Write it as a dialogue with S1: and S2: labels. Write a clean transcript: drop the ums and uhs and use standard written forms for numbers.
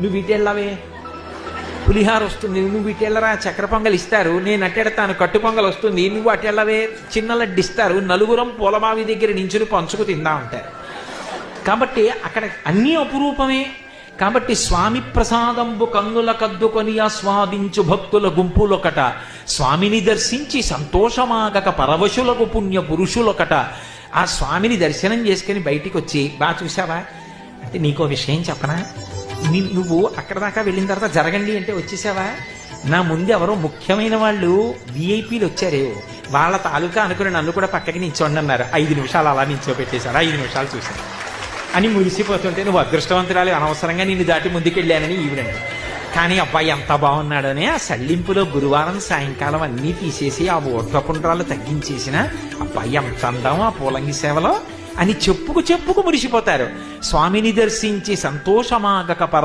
S1: నువ్వు ఇటెళ్ళవే, పులిహార వస్తుంది నువ్వు ఇటెళ్ళరా, చక్కెర పొంగల్ ఇస్తారు నేను అట్టెడతాను, కట్టు పొంగల్ వస్తుంది నువ్వు అటెళ్ళవే, చిన్న లడ్డు ఇస్తారు నలుగురం పూలబావి దగ్గర నించుని పంచుకు తిందా ఉంటారు. కాబట్టి అక్కడ అన్నీ అపురూపమే. కాబట్టి స్వామి ప్రసాదంబు కన్నుల కద్దుకొని ఆస్వాదించు భక్తుల గుంపులొకట, స్వామిని దర్శించి సంతోషమాగక పరవశులకు పుణ్య పురుషులొకట. ఆ స్వామిని దర్శనం చేసుకుని బయటికి వచ్చి, బాగా చూసావా అంటే నీకో విషయం చెప్పనా, నువ్వు అక్కడ దాకా వెళ్ళిన తర్వాత జరగండి అంటే వచ్చేసావా, నా ముందు ఎవరో ముఖ్యమైన వాళ్ళు విఐపీలు వచ్చారే, వాళ్ళ తాలూకా అనుకుని నన్ను కూడా పక్కకి నిల్చోండి అన్నారు. 5 నిమిషాలు అలా నిల్చోబెట్టేశారు, 5 నిమిషాలు చూశాను అని మురిసిపోతుంటే, నువ్వు అదృష్టవంతురాలు, అనవసరంగా నిన్ను దాటి ముందుకెళ్ళానని ఈవిడండి. కానీ అబ్బాయి ఎంత బాగున్నాడని ఆ సళ్ళింపులో గురువారం సాయంకాలం అన్నీ తీసేసి ఆ ఓట్లపుండ్రాలు తగ్గించేసిన అబ్బాయి ఎంత అందం ఆ పూలంగి సేవలో అని చెప్పుకు మురిసిపోతారు. స్వామిని దర్శించి సంతోషమాగక